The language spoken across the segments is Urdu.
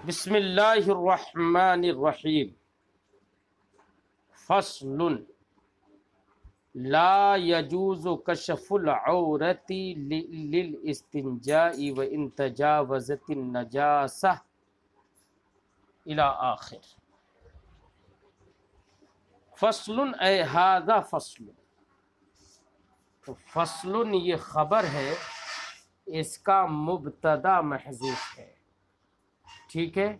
بسم اللہ الرحمن الرحیم۔ فصل لا يجوز کشف العورت للاستنجاء وان تجاوزت النجاسہ الی آخر۔ فصل اے ھذا فصل، تو فصل یہ خبر ہے، اس کا مبتدا محذوف ہے، ٹھیک ہے۔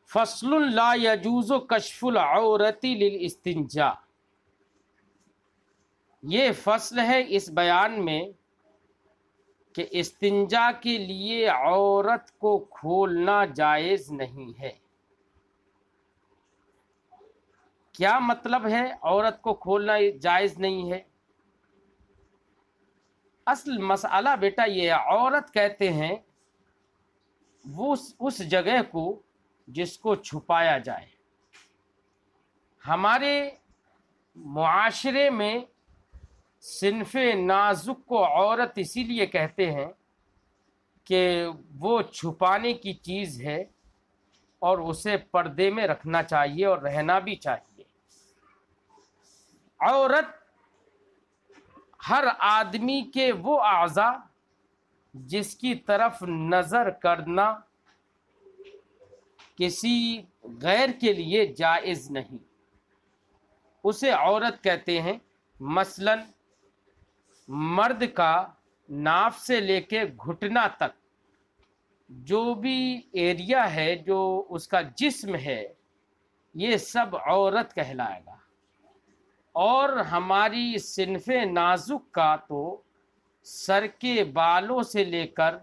فصل لا يجوز کشف العورت للاستنجاء، یہ فصل ہے اس بیان میں کہ استنجا کے لیے عورت کو کھولنا جائز نہیں ہے۔ کیا مطلب ہے عورت کو کھولنا جائز نہیں ہے؟ اصل مسئلہ بیٹا یہ ہے، عورت کہتے ہیں وہ اس جگہ کو جس کو چھپایا جائے۔ ہمارے معاشرے میں صنف نازک کو عورت اسی لیے کہتے ہیں کہ وہ چھپانے کی چیز ہے اور اسے پردے میں رکھنا چاہیے اور رہنا بھی چاہیے۔ عورت ہر آدمی کے وہ اعضاء جس کی طرف نظر کرنا کسی غیر کے لیے جائز نہیں، اسے عورت کہتے ہیں۔ مثلا مرد کا ناف سے لے کے گھٹنا تک جو بھی ایریا ہے، جو اس کا جسم ہے، یہ سب عورت کہلائے گا۔ اور ہماری صنف نازک کا تو سر کے بالوں سے لے کر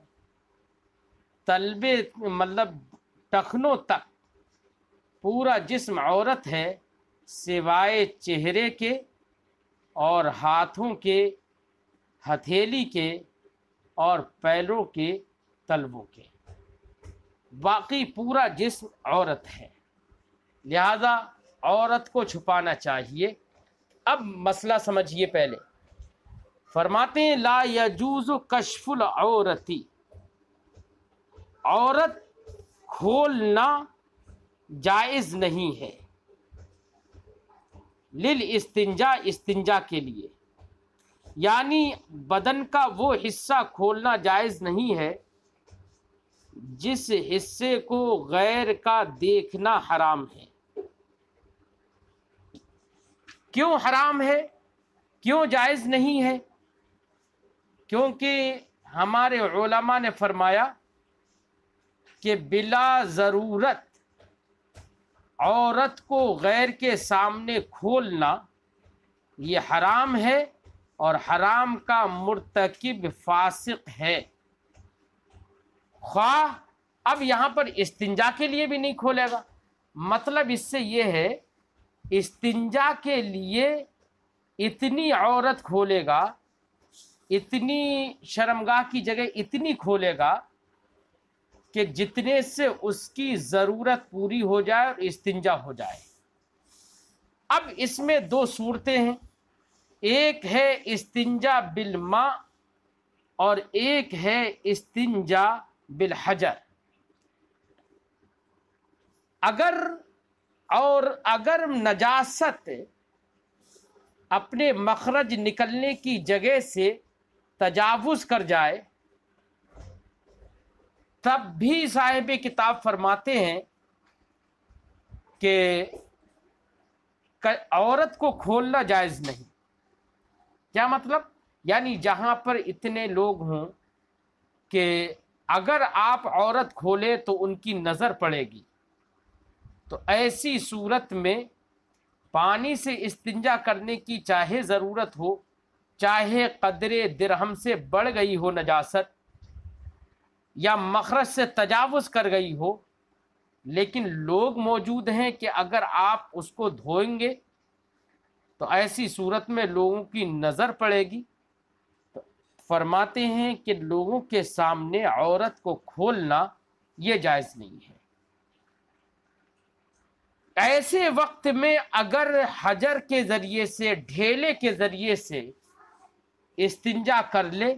تلبے مطلب ٹخنوں تک پورا جسم عورت ہے، سوائے چہرے کے اور ہاتھوں کے، ہتھیلی کے اور پیروں کے تلووں کے، باقی پورا جسم عورت ہے، لہذا عورت کو چھپانا چاہیے۔ اب مسئلہ سمجھیے پہلے، فرماتے ہیں لا یجوز کشف العورتی، عورت کھولنا جائز نہیں ہے، للاستنجاء استنجا کے لیے، یعنی بدن کا وہ حصہ کھولنا جائز نہیں ہے جس حصے کو غیر کا دیکھنا حرام ہے۔ کیوں حرام ہے؟ کیوں جائز نہیں ہے؟ کیونکہ ہمارے علماء نے فرمایا کہ بلا ضرورت عورت کو غیر کے سامنے کھولنا یہ حرام ہے، اور حرام کا مرتکب فاسق ہے۔ خواہ اب یہاں پر استنجا کے لیے بھی نہیں کھولے گا، مطلب اس سے یہ ہے استنجا کے لیے اتنی عورت کھولے گا، اتنی شرمگاہ کی جگہ اتنی کھولے گا کہ جتنے سے اس کی ضرورت پوری ہو جائے اور استنجا ہو جائے۔ اب اس میں دو صورتیں ہیں، ایک ہے استنجا بالماء اور ایک ہے استنجا بالحجر۔ اگر نجاست اپنے مخرج نکلنے کی جگہ سے تجاوز کر جائے، تب بھی صاحب کتاب فرماتے ہیں کہ عورت کو کھولنا جائز نہیں۔ کیا مطلب؟ یعنی جہاں پر اتنے لوگ ہوں کہ اگر آپ عورت کھولے تو ان کی نظر پڑے گی، تو ایسی صورت میں پانی سے استنجا کرنے کی چاہے ضرورت ہو، چاہے قدر درہم سے بڑھ گئی ہو نجاست یا مخرج سے تجاوز کر گئی ہو، لیکن لوگ موجود ہیں کہ اگر آپ اس کو دھوئیں گے تو ایسی صورت میں لوگوں کی نظر پڑے گی، تو فرماتے ہیں کہ لوگوں کے سامنے عورت کو کھولنا یہ جائز نہیں ہے۔ ایسے وقت میں اگر حجر کے ذریعے سے، ڈھیلے کے ذریعے سے استنجا کر لے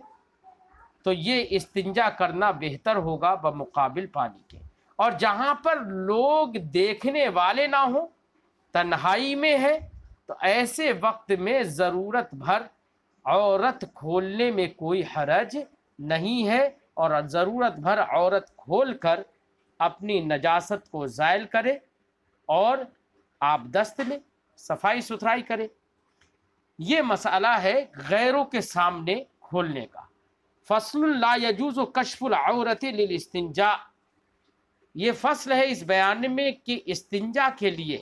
تو یہ استنجا کرنا بہتر ہوگا بمقابل پانی کے۔ اور جہاں پر لوگ دیکھنے والے نہ ہوں، تنہائی میں ہے، تو ایسے وقت میں ضرورت بھر عورت کھولنے میں کوئی حرج نہیں ہے، اور ضرورت بھر عورت کھول کر اپنی نجاست کو زائل کرے اور آب دست میں صفائی ستھرائی کرے۔ یہ مسئلہ ہے غیروں کے سامنے کھولنے کا۔ فصل لا يجوز کشف العورت للاستنجاء، یہ فصل ہے اس بیان میں کہ استنجا کے لیے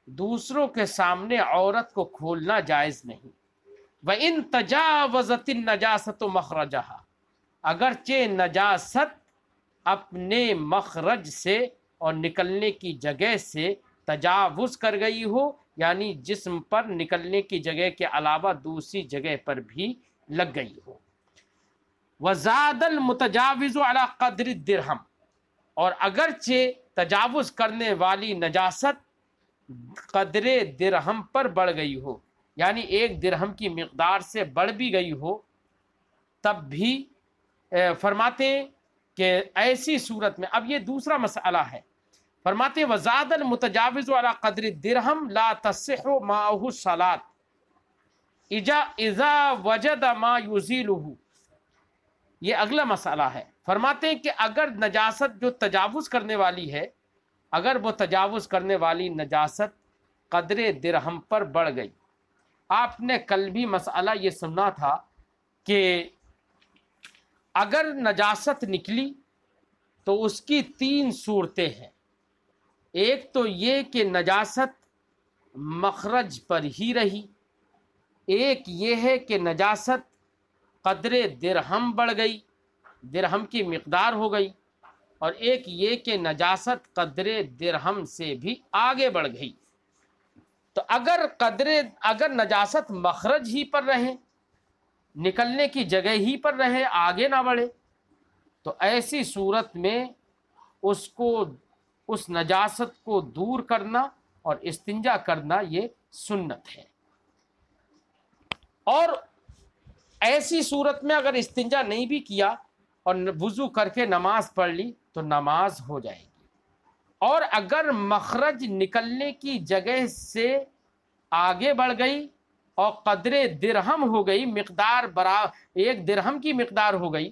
دوسروں کے سامنے عورت کو کھولنا جائز نہیں۔ وَإِن تَجَاوَزَتِ النَّجَاسَةُ مَخْرَجَهَا، اگرچہ نجاست اپنے مخرج سے اور نکلنے کی جگہ سے تجاوز کر گئی ہو، یعنی جسم پر نکلنے کی جگہ کے علاوہ دوسری جگہ پر بھی لگ گئی ہو۔ وَزَادَ الْمُتَجَاوِزُ عَلَى قَدْرِ الدِّرْہَم، اور اگرچہ تجاوز کرنے والی نجاست قدر درہم پر بڑھ گئی ہو، یعنی ایک درہم کی مقدار سے بڑھ بھی گئی ہو، تب بھی فرماتے ہیں کہ ایسی صورت میں، اب یہ دوسرا مسئلہ ہے، فرماتے ہیں وَزَادَ الْمُتَجَاوِزُ عَلَى قَدْرِ الدِّرْہَم لَا تَصِحُّ مَعَهُ الصَّلَاةُ اِذَا وَجَدَ مَا يُزِيلُهُ، یہ اگلا مسئلہ ہے۔ فرماتے ہیں کہ اگر نجاست جو تجاوز کرنے والی ہے، اگر وہ تجاوز کرنے والی نجاست قدر درہم پر بڑھ گئی، آپ نے کل بھی مسئلہ یہ سنا تھا کہ اگر نجاست نکلی تو اس کی 3 صورتیں ہیں۔ ایک تو یہ کہ نجاست مخرج پر ہی رہی، ایک یہ ہے کہ نجاست قدر درہم بڑھ گئی، درہم کی مقدار ہو گئی، اور ایک یہ کہ نجاست قدر درہم سے بھی آگے بڑھ گئی۔ تو اگر نجاست مخرج ہی پر رہے، نکلنے کی جگہ ہی پر رہے، آگے نہ بڑھے، تو ایسی صورت میں اس نجاست کو دور کرنا اور استنجا کرنا یہ سنت ہے۔ اور ایسی صورت میں اگر استنجا نہیں بھی کیا اور وضو کر کے نماز پڑھ لی تو نماز ہو جائے گی۔ اور اگر مخرج نکلنے کی جگہ سے آگے بڑھ گئی اور قدر درہم ہو گئی، مقدار ایک درہم کی مقدار ہو گئی،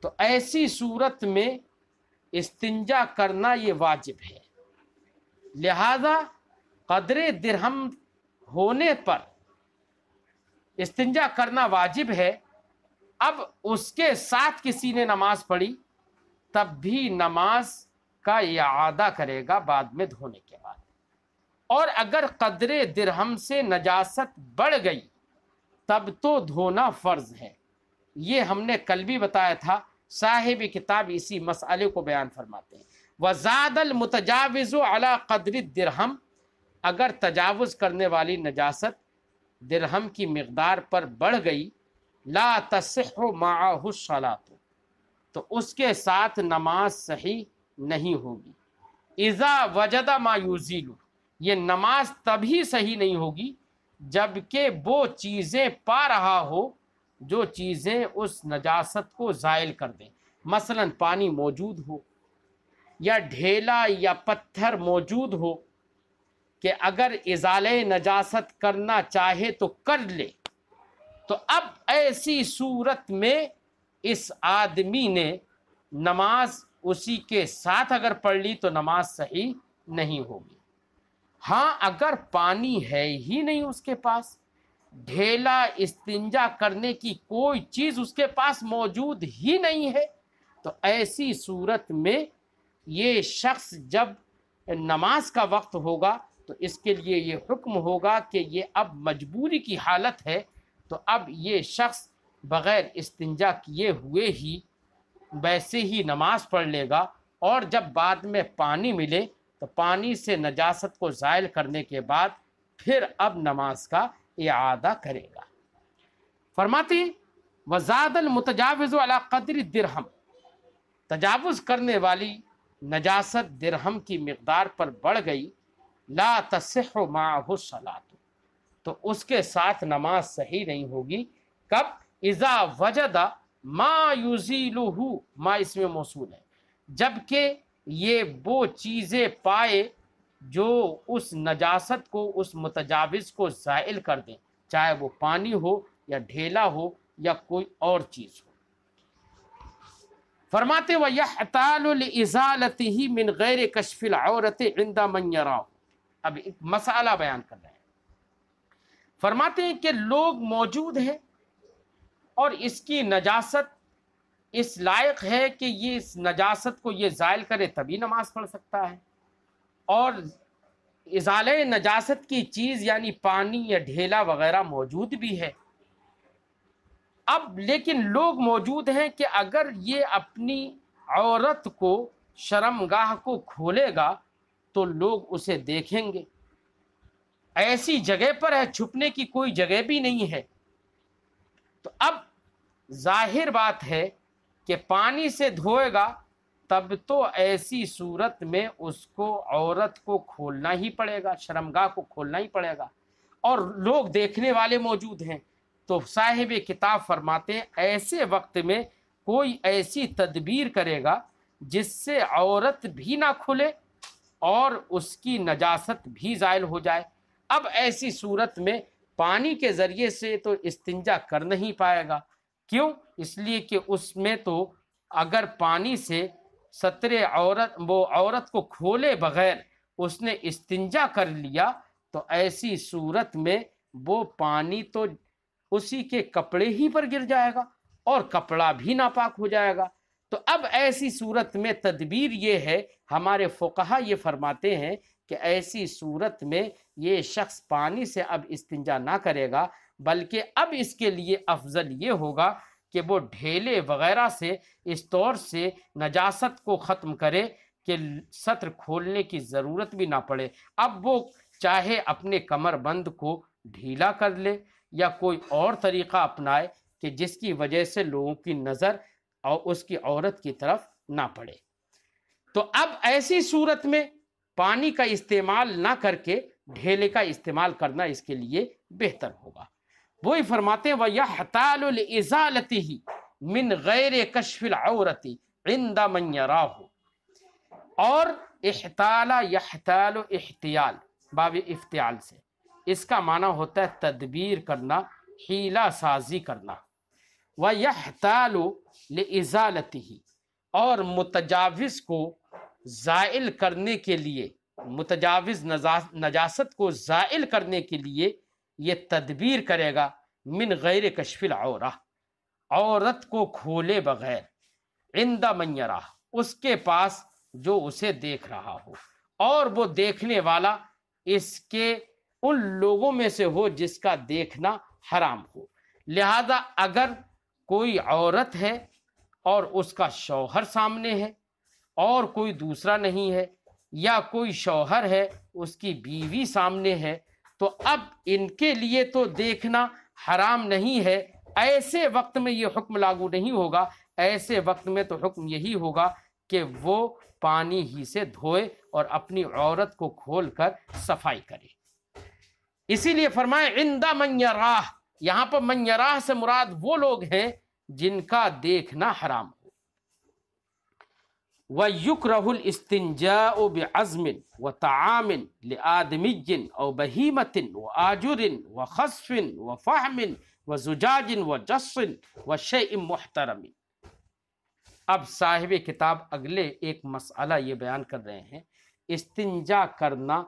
تو ایسی صورت میں استنجا کرنا یہ واجب ہے۔ لہذا قدر درہم ہونے پر استنجا کرنا واجب ہے۔ اب اس کے ساتھ کسی نے نماز پڑھی تب بھی نماز کا اعادہ کرے گا بعد میں دھونے کے بعد۔ اور اگر قدر درہم سے نجاست بڑھ گئی تب تو دھونا فرض ہے۔ یہ ہم نے کل بھی بتایا تھا، صاحب کتاب اسی مسئلے کو بیان فرماتے ہیں۔ وَزَادَ الْمُتَجَاوِزُ عَلَى قَدْرِ الدِّرْہَم، اگر تجاوز کرنے والی نجاست درہم کی مقدار پر بڑھ گئی، لا تصح معه الصلاۃ، تو اس کے ساتھ نماز صحیح نہیں ہوگی۔ اذا وجد ما یزیل، یہ نماز تبھی صحیح نہیں ہوگی جبکہ وہ چیزیں پا رہا ہو جو چیزیں اس نجاست کو زائل کر دیں۔ مثلا پانی موجود ہو یا ڈھیلا یا پتھر موجود ہو کہ اگر ازالہ نجاست کرنا چاہے تو کر لے، تو اب ایسی صورت میں اس آدمی نے نماز اسی کے ساتھ اگر پڑھ لی تو نماز صحیح نہیں ہوگی۔ ہاں اگر پانی ہے ہی نہیں اس کے پاس، ڈھیلا استنجا کرنے کی کوئی چیز اس کے پاس موجود ہی نہیں ہے، تو ایسی صورت میں یہ شخص جب نماز کا وقت ہوگا تو اس کے لیے یہ حکم ہوگا کہ یہ اب مجبوری کی حالت ہے، تو اب یہ شخص بغیر استنجا کیے ہوئے ہی ویسے ہی نماز پڑھ لے گا، اور جب بعد میں پانی ملے تو پانی سے نجاست کو زائل کرنے کے بعد پھر اب نماز کا اعادہ کرے گا۔ فرماتے ہیں وَزَادَ الْمُتَجَاوِزُ عَلَى قَدْرِ الدِّرْہَم، تجاوز کرنے والی نجاست درہم کی مقدار پر بڑھ گئی، لا تصح معه الصلاۃ، تو اس کے ساتھ نماز صحیح نہیں ہوگی۔ کب؟ اذا وجد ما یزیلہ، ما اس میں موصول ہے، جبکہ یہ وہ چیزیں پائے جو اس نجاست کو، اس متجاوز کو زائل کر دیں، چاہے وہ پانی ہو یا ڈھیلا ہو یا کوئی اور چیز ہو۔ فرماتے وَيَحْتَالُ لِإِزَالَتِهِ مِنْ غَيْرِ كَشْفِ الْعَوْرَةِ عِنْدَ مَنْ يَرَاهُ۔ اب ایک مسئلہ بیان کر رہے ہیں، فرماتے ہیں کہ لوگ موجود ہیں اور اس کی نجاست اس لائق ہے کہ یہ اس نجاست کو یہ زائل کرے تبھی نماز پڑھ سکتا ہے، اور ازالہ نجاست کی چیز یعنی پانی یا ڈھیلا وغیرہ موجود بھی ہے۔ اب لیکن لوگ موجود ہیں کہ اگر یہ اپنی عورت کو، شرمگاہ کو کھولے گا تو لوگ اسے دیکھیں گے، ایسی جگہ پر ہے، چھپنے کی کوئی جگہ بھی نہیں ہے۔ تو اب ظاہر بات ہے کہ پانی سے دھوئے گا تب تو ایسی صورت میں اس کو، عورت کو کھولنا ہی پڑے گا، شرمگاہ کو کھولنا ہی پڑے گا، اور لوگ دیکھنے والے موجود ہیں۔ تو صاحب کتاب فرماتے ہیں ایسے وقت میں کوئی ایسی تدبیر کرے گا جس سے عورت بھی نہ کھلے اور اس کی نجاست بھی زائل ہو جائے۔ اب ایسی صورت میں پانی کے ذریعے سے تو استنجا کر نہیں پائے گا، کیوں؟ اس لیے کہ اس میں تو اگر پانی سے ستر عورت، وہ عورت کو کھولے بغیر اس نے استنجا کر لیا تو ایسی صورت میں وہ پانی تو اسی کے کپڑے ہی پر گر جائے گا اور کپڑا بھی ناپاک ہو جائے گا۔ تو اب ایسی صورت میں تدبیر یہ ہے، ہمارے فقہا یہ فرماتے ہیں کہ ایسی صورت میں یہ شخص پانی سے اب استنجا نہ کرے گا، بلکہ اب اس کے لیے افضل یہ ہوگا کہ وہ ڈھیلے وغیرہ سے اس طور سے نجاست کو ختم کرے کہ سطر کھولنے کی ضرورت بھی نہ پڑے۔ اب وہ چاہے اپنے کمر بند کو ڈھیلا کر لے یا کوئی اور طریقہ اپنائے کہ جس کی وجہ سے لوگوں کی نظر اور اس کی عورت کی طرف نہ پڑے۔ تو اب ایسی صورت میں پانی کا استعمال نہ کر کے ڈھیلے کا استعمال کرنا اس کے لیے بہتر ہوگا۔ وہی فرماتے ہیں وَيَحْتَالُ لِإِزَالَتِهِ مِنْ غَيْرِ كَشْفِ الْعَوْرَةِ عِنْدَ مَنْ يَرَاهُ۔ اور احتال، یحتال، احتیال، باب افتعال سے، اس کا معنی ہوتا ہے تدبیر کرنا، حیلہ سازی کرنا۔ وَيَحْتَالُ لِإِزَالَتِهِ، اور متجاوز کو زائل کرنے کے لیے، متجاوز نجاست کو زائل کرنے کے لیے یہ تدبیر کرے گا من غیر کشف العورہ، عورت کو کھولے بغیر، عند من یراہ، اس کے پاس جو اسے دیکھ رہا ہو، اور وہ دیکھنے والا اس کے ان لوگوں میں سے ہو جس کا دیکھنا حرام ہو۔ لہذا اگر کوئی عورت ہے اور اس کا شوہر سامنے ہے اور کوئی دوسرا نہیں ہے، یا کوئی شوہر ہے اس کی بیوی سامنے ہے، تو اب ان کے لیے تو دیکھنا حرام نہیں ہے، ایسے وقت میں یہ حکم لاگو نہیں ہوگا۔ ایسے وقت میں تو حکم یہی ہوگا کہ وہ پانی ہی سے دھوئے اور اپنی عورت کو کھول کر صفائی کرے۔ اسی لیے فرمائے عند من یراہ، یہاں پر من یراہ سے مراد وہ لوگ ہیں جن کا دیکھنا حرام ہو۔ وَيُكْرَهُ الْإِسْتِنْجَاءُ بِعَزْمٍ وَطَعَامٍ لِآدْمِيٍّ أَوْ بَهِيمَةٍ وَآجُرٍ وَخَصْفٍ وَفَحْمٍ وَزُجَاجٍ وَجَصٍ وَشَيْءٍ مُحْتَرَمٍ۔ اب صاحب کتاب اگلے ایک مسئلہ یہ بیان کر رہے ہیں، استنجا کرنا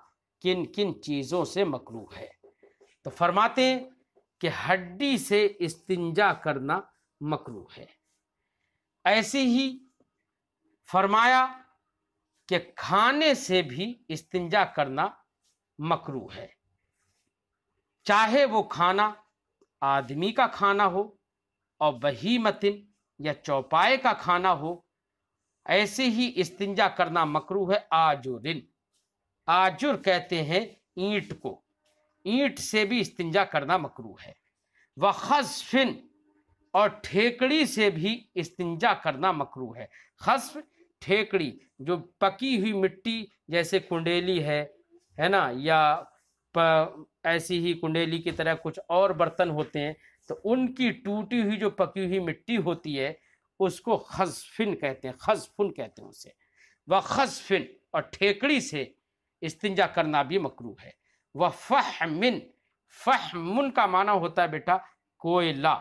کن کن چیزوں سے مکروہ ہے۔ تو فرماتے ہیں کہ ہڈی سے استنجا کرنا مکروہ ہے۔ ایسے ہی فرمایا کہ کھانے سے بھی استنجا کرنا مکروہ ہے، چاہے وہ کھانا آدمی کا کھانا ہو اور بہیمتن یا چوپائے کا کھانا ہو، ایسے ہی استنجا کرنا مکروہ ہے۔ آجرن، آجر کہتے ہیں اینٹ کو، اینٹ سے بھی استنجا کرنا مکروہ ہے۔ وخصفن، اور ٹھیکڑی سے بھی استنجا کرنا مکروہ ہے۔ خصف، ٹھیکڑی، جو پکی ہوئی مٹی جیسے کنڈیلی ہے نا، یا ایسی ہی کنڈیلی کی طرح کچھ اور برتن ہوتے ہیں، تو ان کی ٹوٹی ہوئی جو پکی ہوئی مٹی ہوتی ہے اس کو خزفن کہتے ہیں، خزفن کہتے ہیں اسے، وہ خزفن، اور ٹھیکڑی سے استنجا کرنا بھی مکروہ ہے، وہ فحمن، فحمن کا معنی ہوتا ہے بیٹا کوئلہ،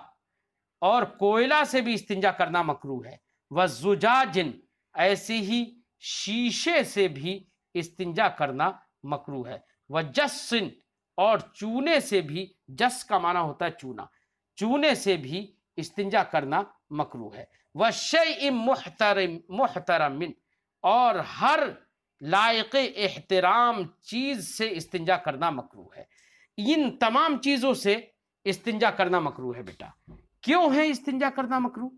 اور کوئلہ سے بھی استنجا کرنا مکروہ ہے، وہ زجاجن، ایسے ہی شیشے سے بھی استنجا کرنا مکروہ ہے، وہ جسن، اور چونے سے بھی، جس کا معنی ہوتا ہے چونا، چونے سے بھی استنجا کرنا مکروہ ہے، وَشَيْءٍ محترم، اور ہر لائق احترام چیز سے استنجا کرنا مکروہ ہے۔ ان تمام چیزوں سے استنجا کرنا مکروہ ہے بیٹا۔ کیوں ہے استنجا کرنا مکروہ؟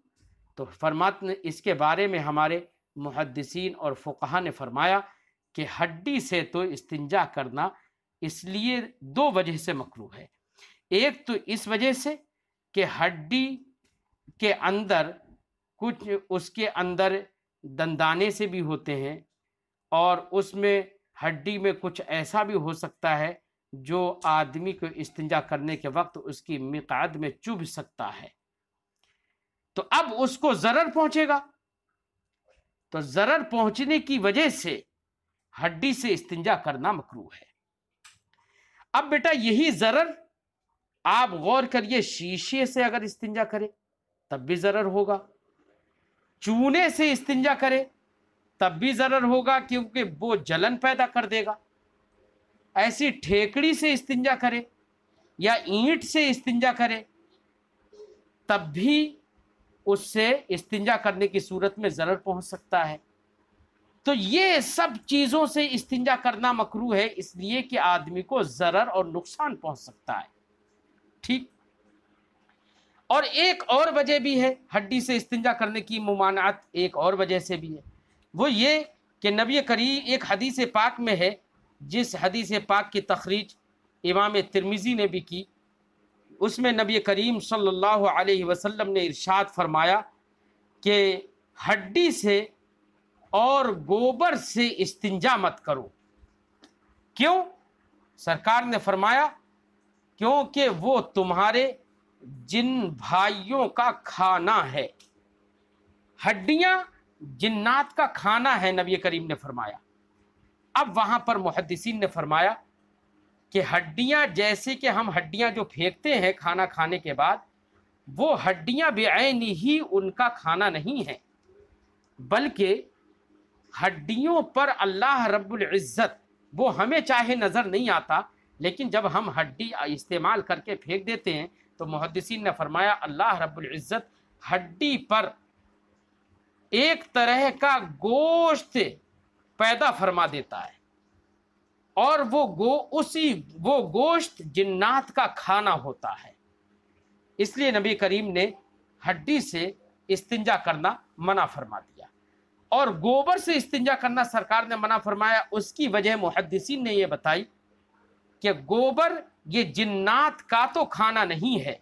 تو فرماتے اس کے بارے میں ہمارے محدثین اور فقہا نے فرمایا کہ ہڈی سے تو استنجا کرنا اس لیے دو وجہ سے مکروہ ہے۔ ایک تو اس وجہ سے کہ ہڈی کے اندر کچھ، اس کے اندر دندانے سے بھی ہوتے ہیں، اور اس میں ہڈی میں کچھ ایسا بھی ہو سکتا ہے جو آدمی کو استنجا کرنے کے وقت اس کی مقعد میں چبھ سکتا ہے، تو اب اس کو ضرر پہنچے گا، تو ضرر پہنچنے کی وجہ سے ہڈی سے استنجا کرنا مکروہ ہے۔ اب بیٹا یہی ضرر آپ غور کریے، شیشے سے اگر استنجا کرے تب بھی ضرر ہوگا، چونے سے استنجا کرے تب بھی ضرر ہوگا کیونکہ وہ جلن پیدا کر دے گا، ایسی ٹھیکڑی سے استنجا کرے یا اینٹ سے استنجا کرے تب بھی اس سے استنجا کرنے کی صورت میں ضرر پہنچ سکتا ہے۔ تو یہ سب چیزوں سے استنجا کرنا مکروہ ہے، اس لیے کہ آدمی کو ضرر اور نقصان پہنچ سکتا ہے، ٹھیک۔ اور ایک اور وجہ بھی ہے ہڈی سے استنجا کرنے کی ممانعت، ایک اور وجہ سے بھی ہے، وہ یہ کہ نبی کریم، ایک حدیث پاک میں ہے، جس حدیث پاک کی تخریج امام ترمذی نے بھی کی، اس میں نبی کریم صلی اللہ علیہ وسلم نے ارشاد فرمایا کہ ہڈی سے اور گوبر سے استنجا مت کرو۔ کیوں؟ سرکار نے فرمایا کیونکہ وہ تمہارے جن بھائیوں کا کھانا ہے، ہڈیاں جنات کا کھانا ہے، نبی کریم نے فرمایا۔ اب وہاں پر محدثین نے فرمایا کہ ہڈیاں، جیسے کہ ہم ہڈیاں جو پھینکتے ہیں کھانا کھانے کے بعد، وہ ہڈیاں بعین ہی ان کا کھانا نہیں ہے، بلکہ ہڈیوں پر اللہ رب العزت، وہ ہمیں چاہے نظر نہیں آتا، لیکن جب ہم ہڈی استعمال کر کے پھینک دیتے ہیں تو محدثین نے فرمایا اللہ رب العزت ہڈی پر ایک طرح کا گوشت پیدا فرما دیتا ہے، اور وہ گوشت جنات کا کھانا ہوتا ہے۔ اس لیے نبی کریم نے ہڈی سے استنجا کرنا منع فرما دیا، اور گوبر سے استنجا کرنا سرکار نے منع فرمایا۔ اس کی وجہ محدثین نے یہ بتائی کہ گوبر یہ جنات کا تو کھانا نہیں ہے،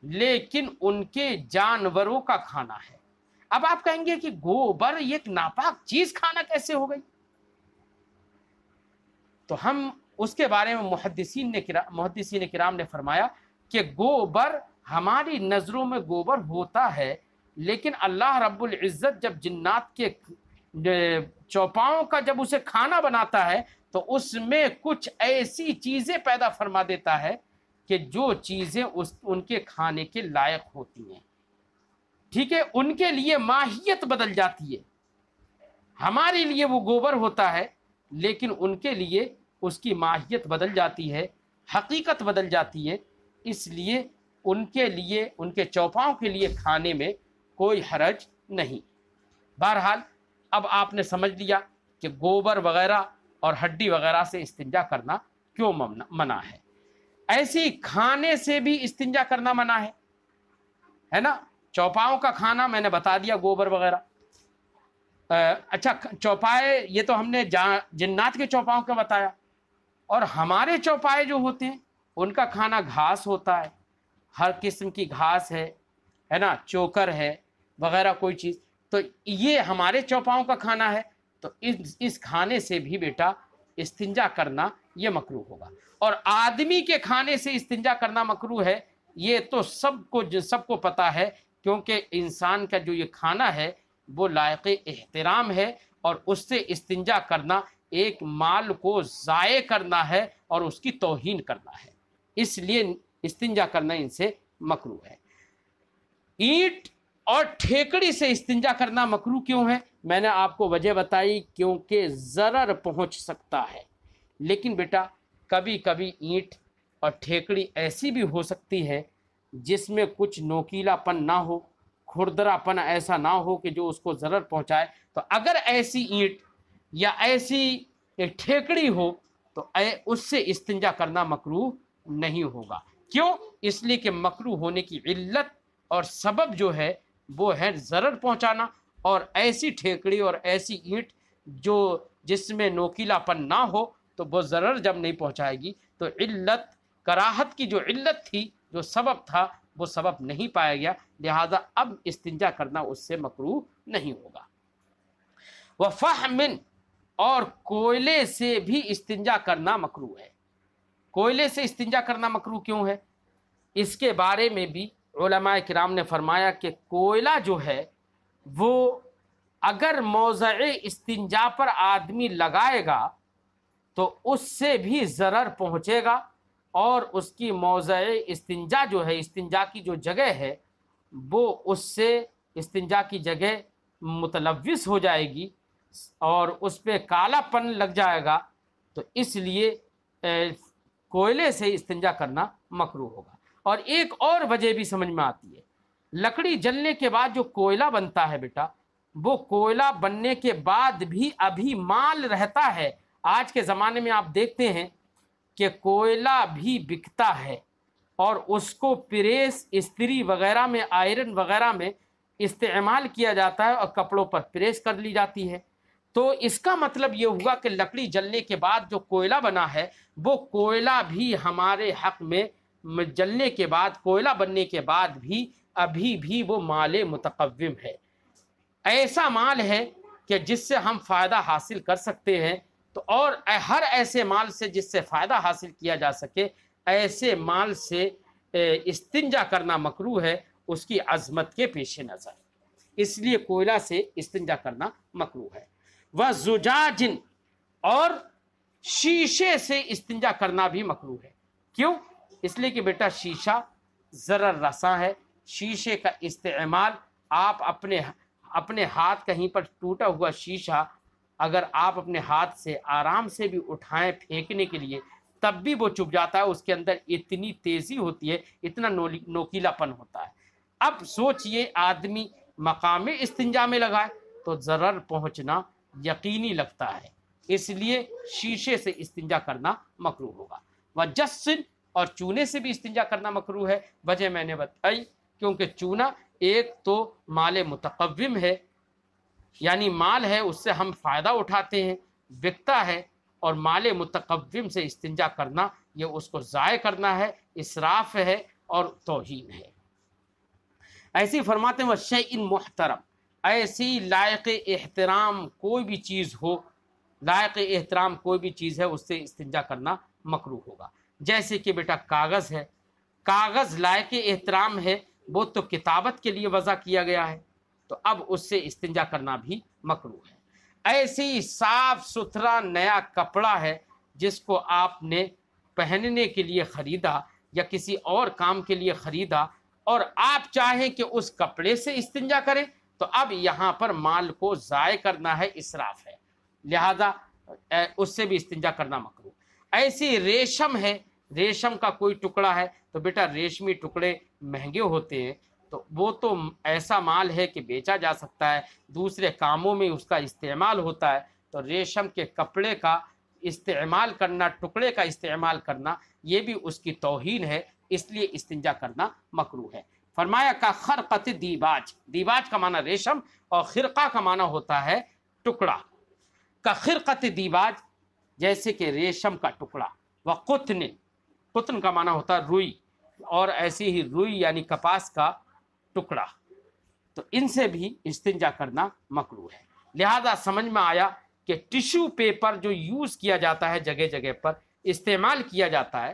لیکن ان کے جانوروں کا کھانا ہے۔ اب آپ کہیں گے کہ گوبر یہ ایک ناپاک چیز کھانا کیسے ہو گئی؟ تو ہم اس کے بارے میں محدثین کرام نے فرمایا کہ گوبر ہماری نظروں میں گوبر ہوتا ہے، لیکن اللہ رب العزت جب جنات کے چوپاؤں کا جب اسے کھانا بناتا ہے تو اس میں کچھ ایسی چیزیں پیدا فرما دیتا ہے کہ جو چیزیں ان کے کھانے کے لائق ہوتی ہیں، ٹھیک ہے، ان کے لیے ماہیت بدل جاتی ہے۔ ہمارے لیے وہ گوبر ہوتا ہے، لیکن ان کے لیے اس کی ماہیت بدل جاتی ہے، حقیقت بدل جاتی ہے، اس لیے ان کے لیے، ان کے چوپاؤں کے لیے کھانے میں کوئی حرج نہیں۔ بہرحال اب آپ نے سمجھ لیا کہ گوبر وغیرہ اور ہڈی وغیرہ سے استنجا کرنا کیوں منع ہے۔ ایسی کھانے سے بھی استنجا کرنا منع ہے نا۔ چوپاؤں کا کھانا میں نے بتا دیا، گوبر وغیرہ۔ اچھا، چوپائے یہ تو ہم نے جنات کے چوپاؤں کا بتایا، اور ہمارے چوپائے جو ہوتے ہیں ان کا کھانا گھاس ہوتا ہے، ہر قسم کی گھاس ہے نا، چوکر ہے وغیرہ کوئی چیز، تو یہ ہمارے چوپاؤں کا کھانا ہے، تو اس کھانے سے بھی بیٹا استنجا کرنا یہ مکروہ ہوگا۔ اور آدمی کے کھانے سے استنجا کرنا مکروہ ہے، یہ تو سب کو پتہ ہے، کیونکہ انسان کا جو یہ کھانا ہے وہ لائق احترام ہے، اور اس سے استنجا کرنا ایک مال کو ضائع کرنا ہے اور اس کی توہین کرنا ہے، اس لیے استنجا کرنا ان سے مکروہ ہے۔ اینٹ اور ٹھیکڑی سے استنجا کرنا مکروہ کیوں ہے؟ میں نے آپ کو وجہ بتائی، کیونکہ ضرر پہنچ سکتا ہے۔ لیکن بیٹا کبھی کبھی اینٹ اور ٹھیکڑی ایسی بھی ہو سکتی ہے جس میں کچھ نوکیلا پن نہ ہو، کھردرا پن ایسا نہ ہو کہ جو اس کو ضرر پہنچائے، تو اگر ایسی اینٹ یا ایسی ٹھیکڑی ہو تو اس سے استنجا کرنا مکروہ نہیں ہوگا۔ کیوں؟ اس لیے کہ مکروہ ہونے کی علت اور سبب جو ہے وہ ہے ضرر پہنچانا، اور ایسی ٹھیکڑی اور ایسی اینٹ جس میں نوکیلا پن نہ ہو تو وہ ضرر جب نہیں پہنچائے گی تو علت کراہت کی جو علت تھی، جو سبب تھا، وہ سبب نہیں پایا گیا، لہذا اب استنجا کرنا اس سے مکروہ نہیں ہوگا۔ وَفَحْمٍ، اور کوئلے سے بھی استنجا کرنا مکروہ ہے۔ کوئلے سے استنجا کرنا مکروہ کیوں ہے؟ اس کے بارے میں بھی علماء کرام نے فرمایا کہ کوئلہ جو ہے وہ اگر موضع استنجا پر آدمی لگائے گا تو اس سے بھی ضرر پہنچے گا، اور اس کی موضع استنجا جو ہے، استنجا کی جو جگہ ہے وہ اس سے استنجا کی جگہ متلوث ہو جائے گی اور اس پہ کالا پن لگ جائے گا، تو اس لیے کوئلے سے استنجا کرنا مکروہ ہوگا۔ اور ایک اور وجہ بھی سمجھ میں آتی ہے، لکڑی جلنے کے بعد جو کوئلہ بنتا ہے بیٹا، وہ کوئلہ بننے کے بعد بھی ابھی مال رہتا ہے۔ آج کے زمانے میں آپ دیکھتے ہیں کہ کوئلہ بھی بکتا ہے اور اس کو پریس، استری وغیرہ میں، آئرن وغیرہ میں استعمال کیا جاتا ہے اور کپڑوں پر پریس کر لی جاتی ہے۔ تو اس کا مطلب یہ ہوا کہ لکڑی جلنے کے بعد جو کوئلہ بنا ہے وہ کوئلہ بھی ہمارے حق میں جلنے کے بعد، کوئلہ بننے کے بعد بھی ابھی بھی وہ مال متقوم ہے، ایسا مال ہے کہ جس سے ہم فائدہ حاصل کر سکتے ہیں۔ تو اور ہر ایسے مال سے جس سے فائدہ حاصل کیا جا سکے، ایسے مال سے استنجا کرنا مکروہ ہے اس کی عظمت کے پیش نظر، اس لیے کوئلہ سے استنجا کرنا مکروہ ہے۔ وَزُجَاجٍ، اور شیشے سے استنجا کرنا بھی مکروہ ہے۔ کیوں؟ اس لیے کہ بیٹا شیشہ ضرر رساں ہے، شیشے کا استعمال آپ اپنے ہاتھ کہیں پر ٹوٹا ہوا شیشہ اگر آپ اپنے ہاتھ سے آرام سے بھی اٹھائیں پھینکنے کے لیے تب بھی وہ چبھ جاتا ہے، اس کے اندر اتنی تیزی ہوتی ہے، اتنا نوکیلا پن ہوتا ہے۔ اب سوچئے آدمی مقام استنجا میں لگائے تو ضرر پہنچنا یقینی لگتا ہے، اس لیے شیشے سے استنجا کرنا مکروہ ہوگا۔ وجسن، اور چونے سے بھی استنجا کرنا مکروہ ہے۔ وجہ میں نے بتائی، کیونکہ چونا ایک تو مال متقوم ہے، یعنی مال ہے اس سے ہم فائدہ اٹھاتے ہیں، بکتا ہے، اور مال متقوم سے استنجا کرنا یہ اس کو ضائع کرنا ہے، اسراف ہے اور توہین ہے۔ ایسی فرماتے ہیں وَشَيْءٍ مُحْتَرَمٍ، ایسی لائق احترام کوئی بھی چیز ہو، لائق احترام کوئی بھی چیز ہے اس سے استنجا کرنا مکروہ ہوگا۔ جیسے کہ بیٹا کاغذ ہے، کاغذ لائق احترام ہے، وہ تو کتابت کے لیے وضع کیا گیا ہے، تو اب اس سے استنجا کرنا بھی مکروہ ہے۔ ایسے ہی صاف ستھرا نیا کپڑا ہے جس کو آپ نے پہننے کے لیے خریدا یا کسی اور کام کے لیے خریدا، اور آپ چاہیں کہ اس کپڑے سے استنجا کریں، تو اب یہاں پر مال کو ضائع کرنا ہے، اسراف ہے، لہذا اس سے بھی استنجا کرنا مکروہ۔ ایسی ریشم ہے، ریشم کا کوئی ٹکڑا ہے، تو بیٹا ریشمی ٹکڑے مہنگے ہوتے ہیں، تو وہ تو ایسا مال ہے کہ بیچا جا سکتا ہے، دوسرے کاموں میں اس کا استعمال ہوتا ہے، تو ریشم کے کپڑے کا استعمال کرنا، ٹکڑے کا استعمال کرنا، یہ بھی اس کی توہین ہے، اس لیے استنجا کرنا مکروہ ہے۔ فرمایا کا خرقت دیباج، دیباج کا معنی ریشم اور خرقہ کا معنی ہوتا ہے ٹکڑا، کا خرقت دیباج جیسے کہ ریشم کا ٹکڑا، وقطن، قطن کا معنی ہوتا ہے روئی، اور ایسی ہی روئی یعنی کپاس کا ٹکڑا، تو ان سے بھی استنجا کرنا مکروہ ہے۔ لہذا سمجھ میں آیا کہ ٹیشو پیپر جو یوز کیا جاتا ہے، جگہ جگہ پر استعمال کیا جاتا ہے،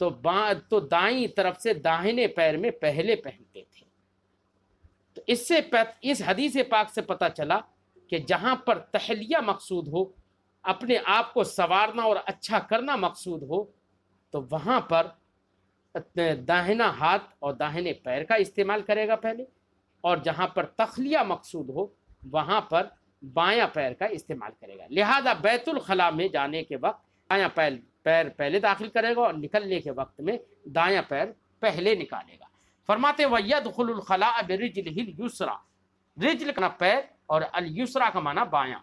تو دائیں طرف سے داہنے پیر میں پہلے پہنتے تھے۔ تو اس حدیث پاک سے پتہ چلا کہ جہاں پر تحلیہ مقصود ہو، اپنے آپ کو سنوارنا اور اچھا کرنا مقصود ہو، تو وہاں پر داہنا ہاتھ اور داہنے پیر کا استعمال کرے گا پہلے، اور جہاں پر تخلیہ مقصود ہو وہاں پر بایاں پیر کا استعمال کرے گا۔ لہذا بیت الخلاء میں جانے کے وقت بایاں پیر پہلے داخل کرے گا، اور نکلنے کے وقت میں دایاں پیر پہلے نکالے گا۔ فرماتے وَيَدْخُلُ الْخَلَاءَ بِرِجْلِهِ الْيُسْرَى، رجل کا پیر اور الیسرا کا معنی بایاں۔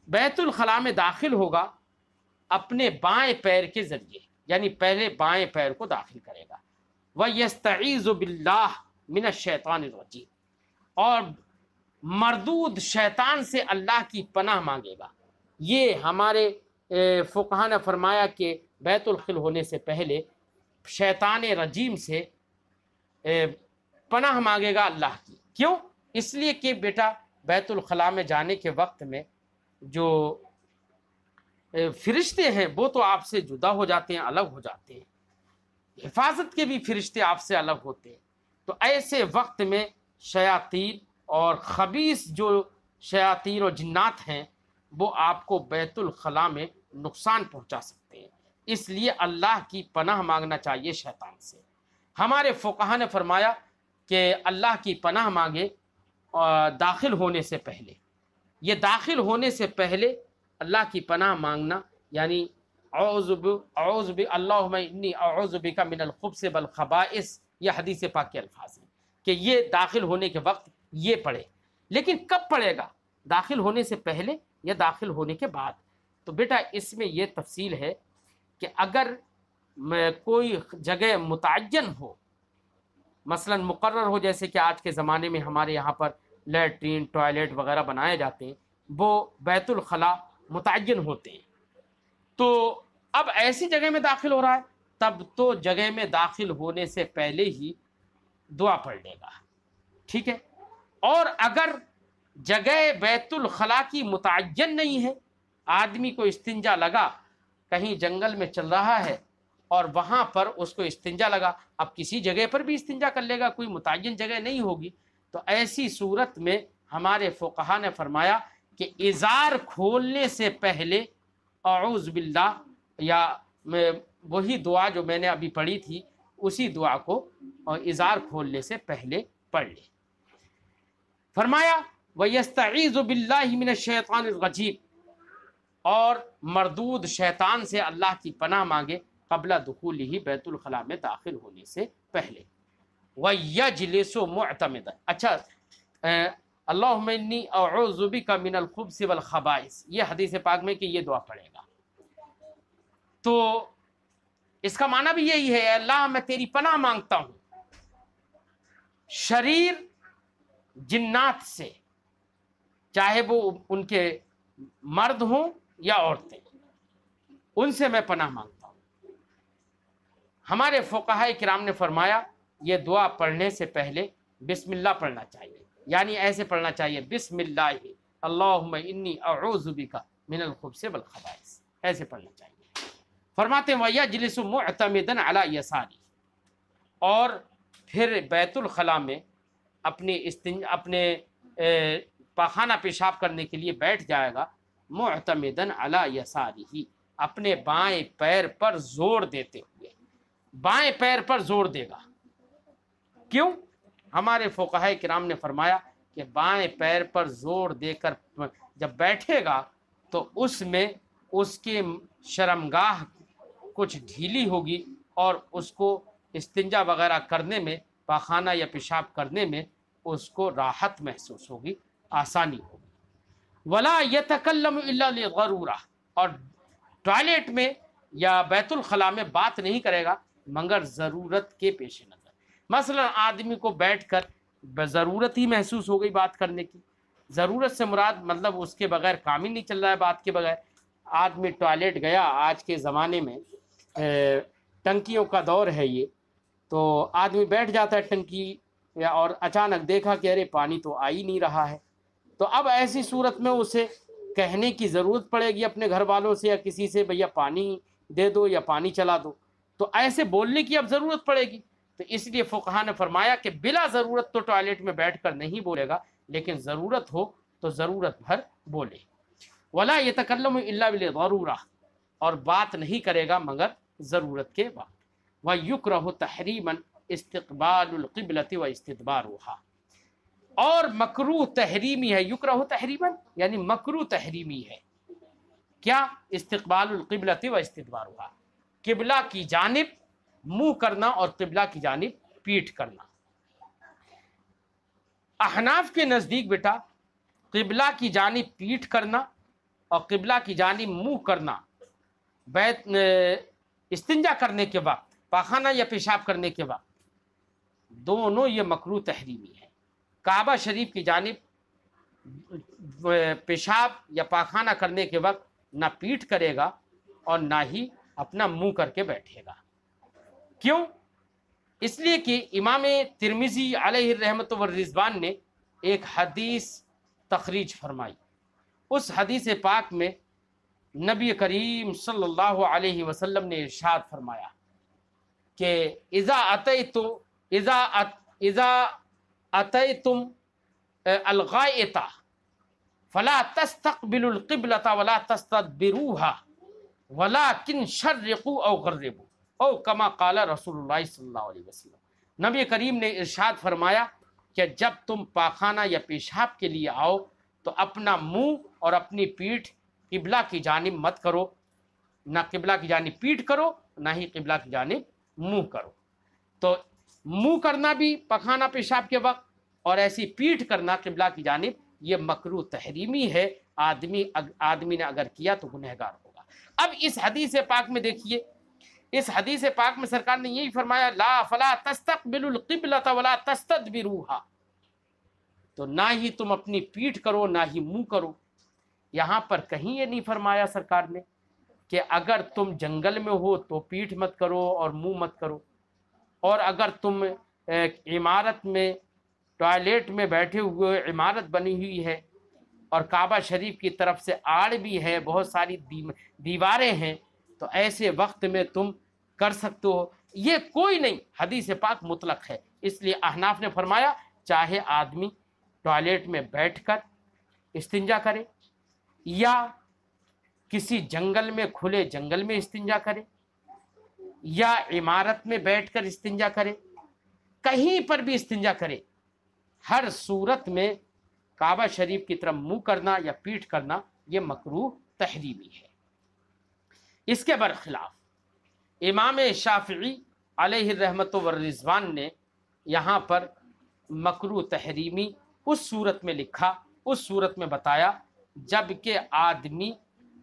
بیت الخلاء میں داخل ہوگا اپنے بائیں پیر کے ذریعے، یعنی پہلے بائیں پیر کو داخل کرے گا۔ وَيَسْتَعِيذُ بِاللَّهِ مِنَ الشَّيْطَانِ الرَّجِيمِ، اور مردود شیطان سے اللہ کی پناہ مانگے گا۔ یہ ہمارے فقہا نے فرمایا کہ بیت الخلاء ہونے سے پہلے شیطان رجیم سے پناہ مانگے گا اللہ کی۔ کیوں؟ اس لیے کہ بیٹا بیت الخلاء میں جانے کے وقت میں جو فرشتے ہیں وہ تو آپ سے جدا ہو جاتے ہیں، الگ ہو جاتے ہیں، حفاظت کے بھی فرشتے آپ سے الگ ہوتے ہیں۔ تو ایسے وقت میں شیاطین اور خبیث جو شیاطین اور جنات ہیں وہ آپ کو بیت الخلاء میں نقصان پہنچا سکتے ہیں، اس لیے اللہ کی پناہ مانگنا چاہیے شیطان سے۔ ہمارے فقہا نے فرمایا کہ اللہ کی پناہ مانگے داخل ہونے سے پہلے، یہ داخل ہونے سے پہلے اللہ کی پناہ مانگنا، یعنی اللہم انی اعوذ بک من الخبث والخبائث، یہ حدیث پاک کے الفاظ ہیں کہ یہ داخل ہونے کے وقت یہ پڑھے۔ لیکن کب پڑھے گا؟ داخل ہونے سے پہلے یا داخل ہونے کے بعد؟ تو بیٹا اس میں یہ تفصیل ہے کہ اگر کوئی جگہ متعین ہو، مثلا مقرر ہو، جیسے کہ آج کے زمانے میں ہمارے یہاں پر لیٹرین ٹوائلٹ وغیرہ بنائے جاتے ہیں، وہ بیت الخلاء متعین ہوتے ہیں، تو اب ایسی جگہ میں داخل ہو رہا ہے تب تو جگہ میں داخل ہونے سے پہلے ہی دعا پڑھ لے گا، ٹھیک ہے؟ اور اگر جگہ بیت الخلاء کی متعین نہیں ہے، آدمی کو استنجا لگا، کہیں جنگل میں چل رہا ہے اور وہاں پر اس کو استنجا لگا، اب کسی جگہ پر بھی استنجا کر لے گا، کوئی متعین جگہ نہیں ہوگی، تو ایسی صورت میں ہمارے فقہا نے فرمایا کہ ازار کھولنے سے پہلے اعوذ باللہ، یا وہی دعا جو میں نے ابھی پڑھی تھی اسی دعا کو ازار کھولنے سے پہلے پڑھ لے۔ فرمایا وَيَسْتَعِيذُ بِاللَّهِ مِنَ الشَّيْطَانِ الرَّجِيمِ، اور مردود شیطان سے اللہ کی پناہ مانگے قبل دخولہ بیت الخلاء میں داخل ہونے سے پہلے۔ وَيَجْلِسُ مُعْتَمِدًا، اچھا اللہم انی اعوذ بک من الخبث والخبائث، یہ حدیث پاک میں کہ یہ دعا پڑھے گا، تو اس کا معنی بھی یہی ہے، اللہ میں تیری پناہ مانگتا ہوں شریر جنات سے، چاہے وہ ان کے مرد ہوں یا عورتیں، ان سے میں پناہ مانگتا ہوں۔ ہمارے فقہاء کرام نے فرمایا یہ دعا پڑھنے سے پہلے بسم اللہ پڑھنا چاہیے، یعنی ایسے پڑھنا چاہیے بسم اللہ اللہم انی اعوذ بک من الخبث والخبائث، ایسے پڑھنا چاہیے۔ فرماتے ہیں وَيَجْلِسُ مُعْتَمِدًا عَلَى يَسَارِهِ، اور پھر بیت الخلاء میں اپنے پاخانہ پیشاب کرنے کے لیے بیٹھ جائے گا، معتمدن علی یسارہ، اپنے بائیں پیر پر زور دیتے ہوئے، بائیں پیر پر زور دے گا۔ کیوں؟ ہمارے فقہاء کرام نے فرمایا کہ بائیں پیر پر زور دے کر جب بیٹھے گا تو اس میں اس کے شرمگاہ کچھ ڈھیلی ہوگی اور اس کو استنجا وغیرہ کرنے میں، پاخانہ یا پیشاب کرنے میں اس کو راحت محسوس ہوگی، آسانی ہوگی۔ ولا یتکلم الا لضرورہ، اور ٹوائلٹ میں یا بیت الخلاء میں بات نہیں کرے گا مگر ضرورت کے پیش نظر۔ مثلا آدمی کو بیٹھ کر ضرورت ہی محسوس ہو گئی بات کرنے کی، ضرورت سے مراد مطلب اس کے بغیر کام ہی نہیں چل رہا ہے، بات کے بغیر آدمی ٹوائلٹ گیا، آج کے زمانے میں ٹنکیوں کا دور ہے یہ، تو آدمی بیٹھ جاتا ہے ٹنکی، اور اچانک دیکھا کہ ارے پانی تو آ ہی نہیں رہا ہے، تو اب ایسی صورت میں اسے کہنے کی ضرورت پڑے گی اپنے گھر والوں سے یا کسی سے، بھیا پانی دے دو یا پانی چلا دو، تو ایسے بولنے کی اب ضرورت پڑے گی، تو اس لیے فقہا نے فرمایا کہ بلا ضرورت تو ٹوائلٹ میں بیٹھ کر نہیں بولے گا، لیکن ضرورت ہو تو ضرورت بھر بولے۔ ولا يتکلم الا بالضرورہ، اور بات نہیں کرے گا مگر ضرورت کے وقت۔ ویکرہ تحریما استقبال القبلۃ واستدبارها، اور مکروہ تحریمی ہے، یکرہ تحریما یعنی مکروہ تحریمی ہے کیا؟ استقبال القبلۃ واستدبارها، قبلہ کی جانب منہ کرنا اور قبلہ کی جانب پیٹھ کرنا۔ احناف کے نزدیک بیٹا قبلہ کی جانب پیٹھ کرنا اور قبلہ کی جانب منہ کرنا بیت استنجا کرنے کے وقت، پاخانہ یا پیشاب کرنے کے وقت، دونوں یہ مکروہ تحریمی ہے۔ کعبہ شریف کی جانب پیشاب یا پاخانہ کرنے کے وقت نہ پیٹھ کرے گا اور نہ ہی اپنا منہ کر کے بیٹھے گا۔ کیوں؟ اس لیے کہ امام ترمذی علیہ الرحمۃ والرضوان نے ایک حدیث تخریج فرمائی۔ اس حدیث پاک میں نبی کریم صلی اللہ علیہ وسلم نے ارشاد فرمایا کہ اذا اتیتم الغائط فلا تستقبلوا القبلة ولا تستدبروها ولكن شرقوا او غربوا او كما قال رسول اللہ صلی اللہ علیہ وسلم۔ نبی کریم نے ارشاد فرمایا کہ جب تم پاخانہ یا پیشاب کے لیے آؤ تو اپنا منہ اور اپنی پیٹھ قبلہ کی جانب مت کرو، نہ قبلہ کی جانب پیٹھ کرو نہ ہی قبلہ کی جانب منہ کرو۔ تو منہ کرنا بھی پاخانہ پیشاب کے وقت اور ایسی پیٹھ کرنا قبلہ کی جانب یہ مکروہ تحریمی ہے، آدمی نے اگر کیا تو گنہگار ہوگا۔ اب اس حدیث پاک میں دیکھیے، اس حدیث پاک میں سرکار نے یہی فرمایا لا فلا تستقبلوا القبلۃ ولا تستدبروها، تو نہ ہی تم اپنی پیٹھ کرو نہ ہی منہ کرو۔ یہاں پر کہیں یہ نہیں فرمایا سرکار نے کہ اگر تم جنگل میں ہو تو پیٹھ مت کرو اور منہ مت کرو، اور اگر تم عمارت میں ٹوائلٹ میں بیٹھے ہوئے، عمارت بنی ہوئی ہے اور کعبہ شریف کی طرف سے آڑ بھی ہے، بہت ساری دیواریں ہیں، تو ایسے وقت میں تم کر سکتے ہو، یہ کوئی نہیں، حدیث پاک مطلق ہے۔ اس لیے احناف نے فرمایا چاہے آدمی ٹوائلٹ میں بیٹھ کر استنجا کرے یا کسی جنگل میں، کھلے جنگل میں استنجا کرے یا عمارت میں بیٹھ کر استنجا کرے، کہیں پر بھی استنجا کرے، ہر صورت میں کعبہ شریف کی طرف منہ کرنا یا پیٹھ کرنا یہ مکروہ تحریمی ہے۔ اس کے برخلاف امام شافعی علیہ الرحمۃ والرضوان نے یہاں پر مکروہ تحریمی اس صورت میں لکھا، اس صورت میں بتایا جب کہ آدمی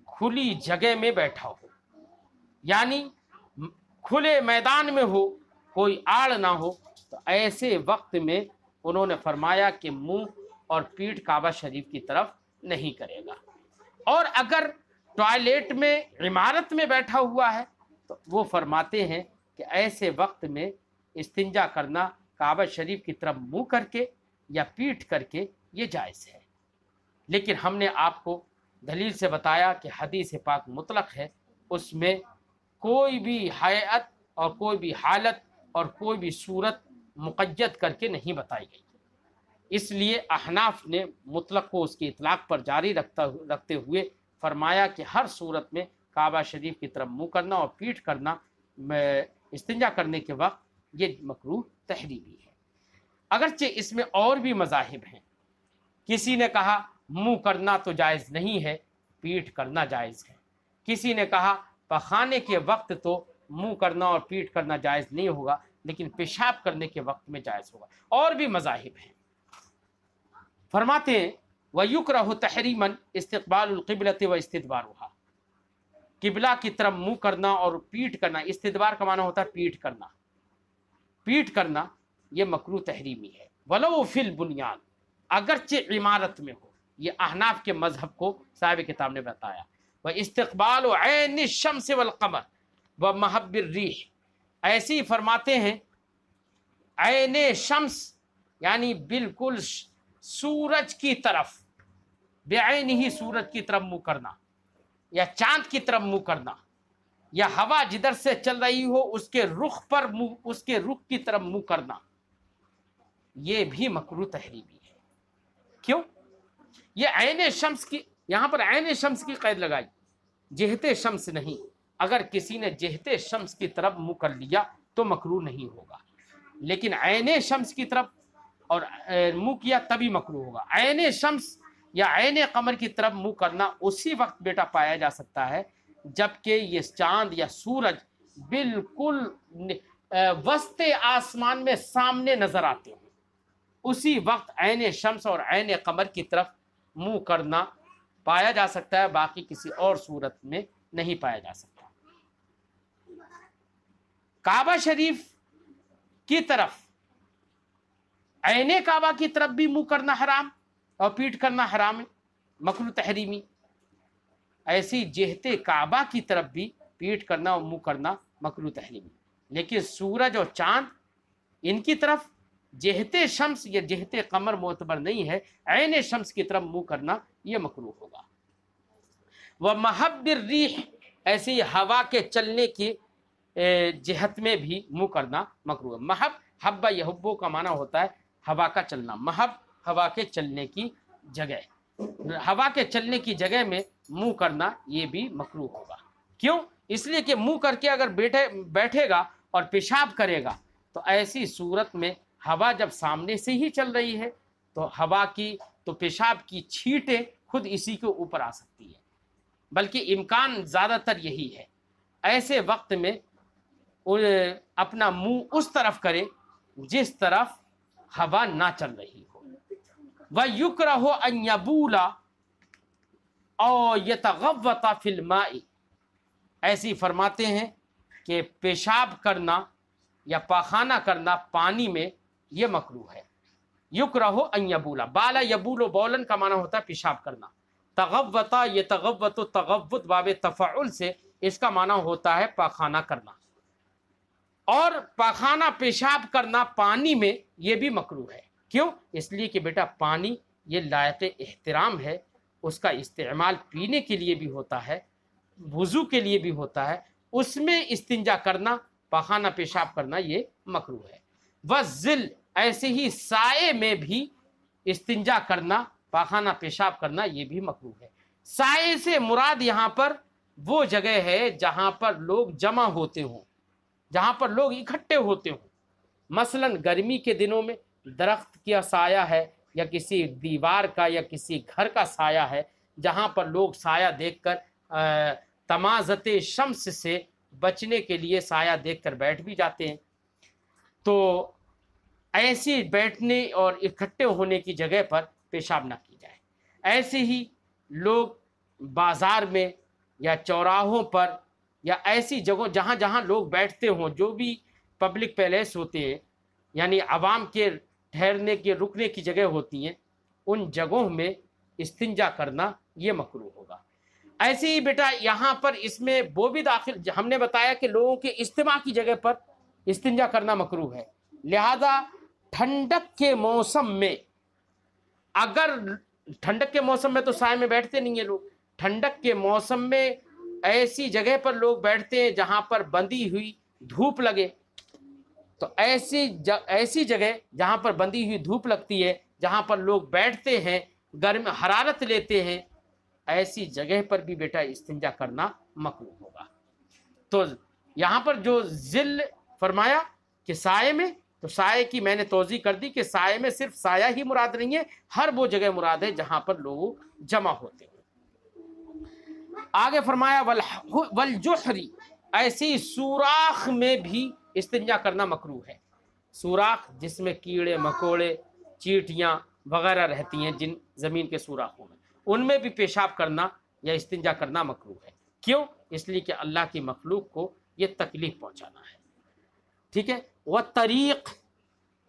کھلی جگہ میں بیٹھا ہو، یعنی کھلے میدان میں ہو، کوئی آڑ نہ ہو، تو ایسے وقت میں انہوں نے فرمایا کہ منہ اور پیٹھ کعبہ شریف کی طرف نہیں کرے گا۔ اور اگر ٹوائلٹ میں، عمارت میں بیٹھا ہوا ہے تو وہ فرماتے ہیں کہ ایسے وقت میں استنجا کرنا کعبہ شریف کی طرف منہ کر کے یا پیٹھ کر کے یہ جائز ہے۔ لیکن ہم نے آپ کو دلیل سے بتایا کہ حدیث پاک مطلق ہے، اس میں کوئی بھی ہیئت اور کوئی بھی حالت اور کوئی بھی صورت مقید کر کے نہیں بتائی گئی۔ اس لیے احناف نے مطلق کو اس کی اطلاق پر جاری رکھتے ہوئے فرمایا کہ ہر صورت میں کعبہ شریف کی طرف منہ کرنا اور پیٹھ کرنا استنجا کرنے کے وقت یہ مکروہ تحریمی ہے۔ اگرچہ اس میں اور بھی مذاہب ہیں، کسی نے کہا منہ کرنا تو جائز نہیں ہے، پیٹھ کرنا جائز ہے، کسی نے کہا پخانے کے وقت تو منہ کرنا اور پیٹھ کرنا جائز نہیں ہوگا لیکن پیشاب کرنے کے وقت میں جائز ہوگا، اور بھی مذاہب ہیں۔ فرماتے ہیں وَيُكْرَهُ تَحْرِيمًا اسْتِقْبَالُ الْقِبْلَةِ وَاسْتِدْبَارُهَا، قبلہ کی طرف منہ کرنا اور پیٹھ کرنا، استدبار کا معنی ہوتا ہے پیٹھ کرنا، پیٹھ کرنا یہ مکروہ تحریمی ہے۔ وَلَوْ فِي الْبُنْيَانِ، اگرچہ عمارت میں ہو، یہ احناف کے مذہب کو صاحب کتاب نے بتایا۔ وَاسْتِقْبَالُ عَيْنِ الشَّمْسِ وَالْقَمَرِ وَمَحَبِّ الرِّيحِ، ایسے ہی فرماتے ہیں عین شمس یعنی بالکل سورج کی طرف، بعین ہی سورج کی طرف منہ کرنا یا چاند کی طرف منہ کرنا، یا ہوا جدھر سے چل رہی ہو اس کے رخ پر اس کے رخ کی طرف منہ کرنا، یہ بھی مکروہ تحریمی ہے۔ کیوں؟ یہ عین شمس کی، یہاں پر عین شمس کی قید لگائی، جہت شمس نہیں۔ اگر کسی نے جہت شمس کی طرف منہ کر لیا تو مکروہ نہیں ہوگا، لیکن عین شمس کی طرف اور منہ کیا تبھی مکروہ ہوگا۔ عین شمس یا عین قمر کی طرف منہ کرنا اسی وقت بیٹا پایا جا سکتا ہے جبکہ یہ چاند یا سورج بالکل وسط آسمان میں سامنے نظر آتے ہوں، اسی وقت عین شمس اور عین قمر کی طرف منہ کرنا پایا جا سکتا ہے، باقی کسی اور صورت میں نہیں پایا جا سکتا۔ کعبہ شریف کی طرف، عین کعبہ کی طرف بھی منہ کرنا حرام اور پیٹ کرنا حرام ہے، مکروہ تحریمی۔ ایسی جہت کعبہ کی طرف بھی پیٹ کرنا اور منہ کرنا مکروہ تحریمی، لیکن سورج اور چاند ان کی طرف جہت شمس یا جہت قمر معتبر نہیں ہے، عین شمس کی طرف منہ کرنا یہ مکروہ ہوگا۔ ومحب الریح، ایسی ہوا کے چلنے کی جہت میں بھی منہ کرنا مکروہ ہے۔ محب، حب یحبو کا معنی ہوتا ہے ہوا کا چلنا، محب ہوا کے چلنے کی جگہ، ہوا کے چلنے کی جگہ میں منہ کرنا یہ بھی مکروہ ہوگا۔ کیوں؟ اس لیے کہ منہ کر کے اگر بیٹھے گا اور پیشاب کرے گا تو ایسی صورت میں ہوا جب سامنے سے ہی چل رہی ہے تو ہوا کی تو پیشاب کی چھینٹیں خود اسی کے اوپر آ سکتی ہے، بلکہ امکان زیادہ تر یہی ہے۔ ایسے وقت میں اپنا منہ اس طرف کرے جس طرف ہوا نہ چل رہی ہو۔ وَيُكْرَهُ أَن يَبُولَ أَوْ يَتَغَوَّطَ فِي الْمَاءِ، ایسی فرماتے ہیں کہ پیشاب کرنا یا پاخانہ کرنا پانی میں یہ مکروہ ہے۔ یکرہ ان یبولا، بالا یبول بولن کا معنی ہوتا ہے پیشاب کرنا، تغوطا یتغوط تغوط باب تفعل سے اس کا معنی ہوتا ہے پاخانہ کرنا، اور پاخانہ پیشاب کرنا پانی میں یہ بھی مکروہ ہے۔ کیوں؟ اس لیے کہ بیٹا پانی یہ لائق احترام ہے، اس کا استعمال پینے کے لیے بھی ہوتا ہے، وضو کے لیے بھی ہوتا ہے، اس میں استنجا کرنا، پاخانہ پیشاب کرنا یہ مکروہ ہے۔ وَالظِّلْ، ایسے ہی سائے میں بھی استنجا کرنا، پاخانہ پیشاب کرنا یہ بھی مکروہ ہے۔ سائے سے مراد یہاں پر وہ جگہ ہے جہاں پر لوگ جمع ہوتے ہوں، جہاں پر لوگ اکٹھے ہوتے ہوں، مثلا گرمی کے دنوں میں درخت کا سایہ ہے یا کسی دیوار کا یا کسی گھر کا سایہ ہے، جہاں پر لوگ سایہ دیکھ کر تمازت شمس سے بچنے کے لیے سایہ دیکھ کر بیٹھ بھی جاتے ہیں، تو ایسی بیٹھنے اور اکٹھے ہونے کی جگہ پر پیشاب نہ کی جائے۔ ایسے ہی لوگ بازار میں یا چوراہوں پر یا ایسی جگہوں جہاں جہاں لوگ بیٹھتے ہوں، جو بھی پبلک پیلیس ہوتے ہیں یعنی عوام کے ٹھہرنے کے رکنے کی جگہ ہوتی ہیں، ان جگہوں میں استنجا کرنا یہ مکروہ ہوگا۔ ایسے ہی بیٹا یہاں پر اس میں وہ بھی داخل، ہم نے بتایا کہ لوگوں کے اجتماع کی جگہ پر استنجا کرنا مکروہ ہے، لہذا ٹھنڈک کے موسم میں، اگر ٹھنڈک کے موسم میں تو سائے میں بیٹھتے نہیں ہیں لوگ، ٹھنڈک کے موسم میں ایسی جگہ پر لوگ بیٹھتے ہیں جہاں پر بندھی ہوئی دھوپ لگے، تو ایسی جگہ جہاں پر بندھی ہوئی دھوپ لگتی ہے، جہاں پر لوگ بیٹھتے ہیں، گرم حرارت لیتے ہیں، ایسی جگہ پر بھی بیٹا استنجا کرنا مکروہ ہوگا۔ تو یہاں پر جو ظل فرمایا کہ سائے میں، تو سائے کی میں نے توضیح کر دی کہ سائے میں صرف سایہ ہی مراد نہیں ہے، ہر وہ جگہ مراد ہے جہاں پر لوگ جمع ہوتے ہیں۔ آگے فرمایا والجحری، ایسی سوراخ میں بھی استنجا کرنا مکروہ ہے۔ سوراخ جس میں کیڑے مکوڑے چیٹیاں وغیرہ رہتی ہیں، جن زمین کے سوراخوں میں، ان میں بھی پیشاب کرنا یا استنجا کرنا مکروہ ہے۔ کیوں؟ اس لیے کہ اللہ کی مخلوق کو یہ تکلیف پہنچانا ہے، ٹھیک ہے۔ والطریق،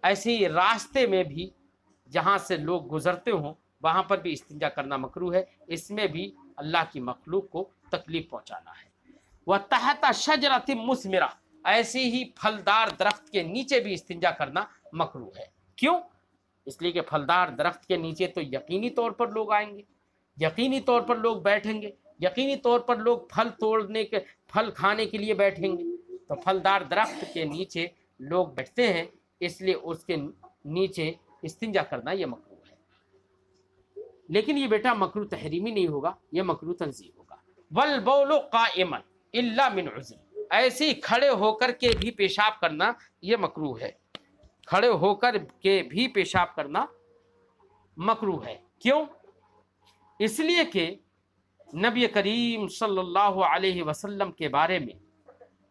ایسے ہی راستے میں بھی جہاں سے لوگ گزرتے ہوں وہاں پر بھی استنجا کرنا مکروہ ہے، اس میں بھی اللہ کی مخلوق کو تکلیف پہنچانا ہے۔ وتحت شجرۃ مثمرہ، ایسے ہی پھلدار درخت کے نیچے بھی استنجا کرنا مکروہ ہے۔ کیوں؟ اس لیے کہ پھلدار درخت کے نیچے تو یقینی طور پر لوگ آئیں گے، یقینی طور پر لوگ بیٹھیں گے، یقینی طور پر لوگ پھل کھانے کے لیے بیٹھیں گے، تو پھلدار درخت کے نیچے لوگ بیٹھتے ہیں، اس لیے اس کے نیچے استنجا کرنا یہ مکروہ ہے۔ لیکن یہ بیٹا مکروہ تحریمی نہیں ہوگا، یہ مکروہ تنزیہی ہوگا۔ والبول قائما الا من عذر، ایسے ہی کھڑے ہو کر کے بھی پیشاب کرنا یہ مکروہ ہے، کھڑے ہو کر کے بھی پیشاب کرنا مکروہ ہے۔ کیوں؟ اس لیے کہ نبی کریم صلی اللہ علیہ وسلم کے بارے میں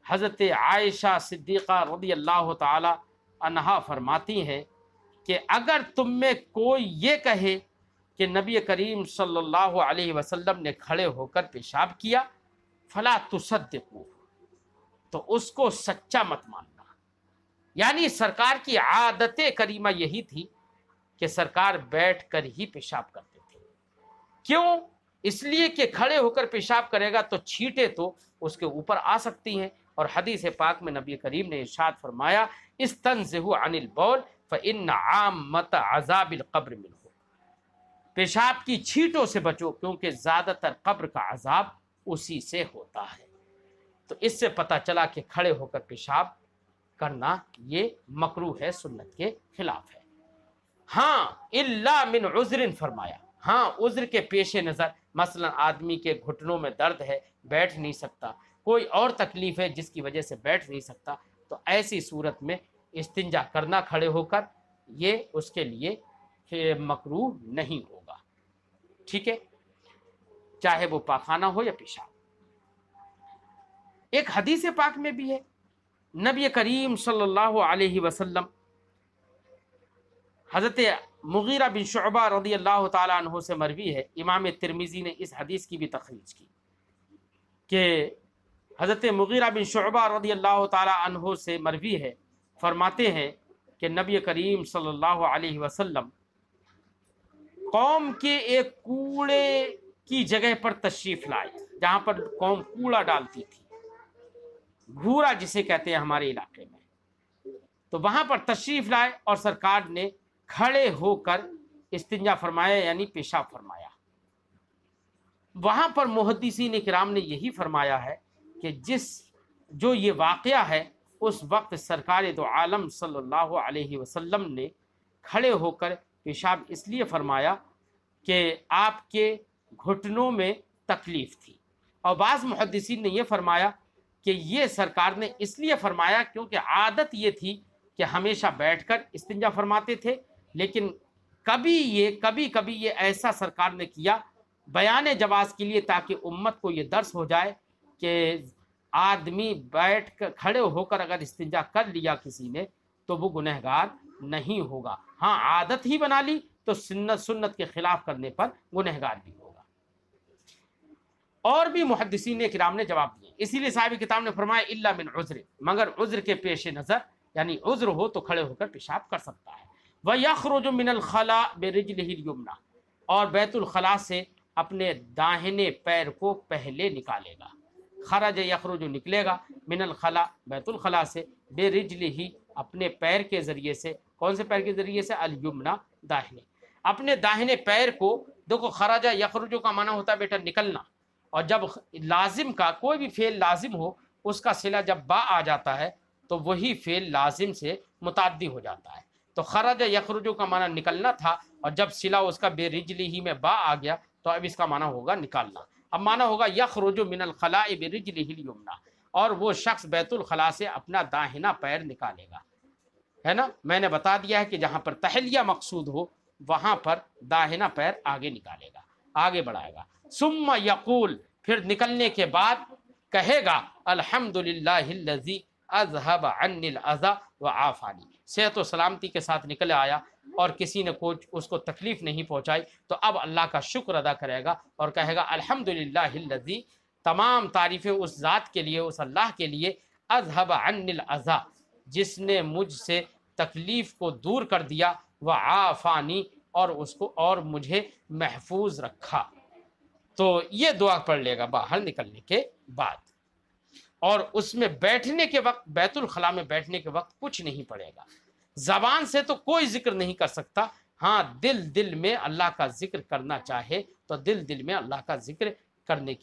حضرت عائشہ صدیقہ رضی اللہ تعالی عنہا فرماتی ہیں کہ اگر تم میں کوئی یہ کہے کہ نبی کریم صلی اللہ علیہ وسلم نے کھڑے ہو کر پیشاب کیا، فلا تصدقوه، تو اس کو سچا مت ماننا۔ یعنی سرکار کی عادت کریمہ یہی تھی کہ سرکار بیٹھ کر ہی پیشاب کرتے تھے۔ کیوں؟ اس لیے کہ کھڑے ہو کر پیشاب کرے گا تو چھینٹیں تو اس کے اوپر آ سکتی ہیں، اور حدیث پاک میں نبی کریم نے ارشاد فرمایا استنزہوا عن البول فإن عامۃ عذاب القبر منہ، پیشاب کی چھینٹوں سے بچو کیونکہ زیادہ تر قبر کا عذاب اسی سے ہوتا ہے۔ تو اس سے پتہ چلا کہ کھڑے ہو کر پیشاب کرنا یہ مکروہ ہے، سنت کے خلاف ہے۔ ہاں الا من عذر فرمایا، ہاں عذر کے پیش نظر، مثلا آدمی کے گھٹنوں میں درد ہے، بیٹھ نہیں سکتا، کوئی اور تکلیف ہے جس کی وجہ سے بیٹھ نہیں سکتا، تو ایسی صورت میں استنجا کرنا کھڑے ہو کر یہ اس کے لیے مکروہ نہیں ہوگا، ٹھیک ہے، چاہے وہ پاخانہ ہو یا پیشاب۔ ایک حدیث پاک میں بھی ہے، نبی کریم صلی اللہ علیہ وسلم، حضرت مغیرہ بن شعبہ رضی اللہ تعالیٰ عنہ سے مروی ہے، امام ترمذی نے اس حدیث کی بھی تخریج کی کہ حضرت مغیرہ بن شعبہ رضی اللہ تعالیٰ عنہ سے مروی ہے، فرماتے ہیں کہ نبی کریم صلی اللہ علیہ وسلم قوم کے ایک کوڑے کی جگہ پر تشریف لائے، جہاں پر قوم کوڑا ڈالتی تھی، گھورا جسے کہتے ہیں ہمارے علاقے میں، تو وہاں پر تشریف لائے اور سرکار نے کھڑے ہو کر استنجا فرمایا، یعنی پیشاب فرمایا۔ وہاں پر محدثین کرام نے یہی فرمایا ہے کہ جو یہ واقعہ ہے، اس وقت سرکار دو عالم صلی اللہ علیہ وسلم نے کھڑے ہو کر پیشاب اس لیے فرمایا کہ آپ کے گھٹنوں میں تکلیف تھی، اور بعض محدثین نے یہ فرمایا کہ یہ سرکار نے اس لیے فرمایا کیونکہ عادت یہ تھی کہ ہمیشہ بیٹھ کر استنجا فرماتے تھے، لیکن کبھی کبھی یہ ایسا سرکار نے کیا بیان جواز کے لیے، تاکہ امت کو یہ درس ہو جائے کہ آدمی بیٹھ کر کھڑے ہو کر اگر استنجا کر لیا کسی نے تو وہ گنہگار نہیں ہوگا، ہاں عادت ہی بنا لی تو سنت کے خلاف کرنے پر گنہگار بھی ہوگا۔ اور بھی محدثین کرام نے جواب دیے، اسی لیے صاحب کتاب نے فرمایا الا من عذر، مگر عذر کے پیش نظر، یعنی عذر ہو تو کھڑے ہو کر پیشاب کر سکتا ہے۔ وَيَخْرُجُ مِنَ الْخَلَاءِ بِرِجْلِهِ الْيُمْنَى، اور بیت الخلاء سے اپنے داہنے پیر کو پہلے نکالے گا۔ خرج یخرج نکلے گا، من الخلاء بیت الخلاء سے، برجلہ اپنے پیر کے ذریعے سے، کون سے پیر کے ذریعے سے؟ الیمنا داہنے، اپنے داہنے پیر کو، دیکھو خرج یخرج کا معنی ہوتا ہے بیٹا نکلنا، اور جب لازم کا کوئی بھی فعل لازم ہو اس کا صلہ جب با آ جاتا ہے تو وہی فعل لازم سے متعدی ہو جاتا ہے، تو خرج یخرج کا معنی نکلنا تھا، اور جب صلہ اس کا برجلہ میں با آ گیا تو اب اس کا معنی ہوگا نکالنا، اب معنی ہوگا یخرج من الخلاء برجلہ الیمنا، اور وہ شخص بیت الخلاء سے اپنا داہنا پیر نکالے گا، ہے نا، میں نے بتا دیا ہے کہ جہاں پر تحلیہ مقصود ہو وہاں پر داہنا پیر آگے نکالے گا، آگے بڑھائے گا۔ ثم یقول، پھر نکلنے کے بعد کہے گا الحمدللہ الذی اذهب عنی الاذى وعافانی، صحت و سلامتی کے ساتھ نکل آیا اور کسی نے اس کو تکلیف نہیں پہنچائی، تو اب اللہ کا شکر ادا کرے گا اور کہے گا الحمدللہ الذی، تمام تعریفیں اس ذات کے لیے، اس اللہ کے لیے، اذهب عنی الاذى، جس نے مجھ سے تکلیف کو دور کر دیا، وعافانی، اور اس کو اور مجھے محفوظ رکھا۔ تو یہ دعا پڑھ لے گا باہر نکلنے کے بعد، اور اس میں بیٹھنے کے وقت، بیت الخلاء میں بیٹھنے کے وقت کچھ نہیں پڑے گا، زبان سے تو کوئی ذکر نہیں کر سکتا، ہاں دل میں اللہ کا ذکر کرنا چاہے تو دل میں اللہ کا ذکر کرنے کی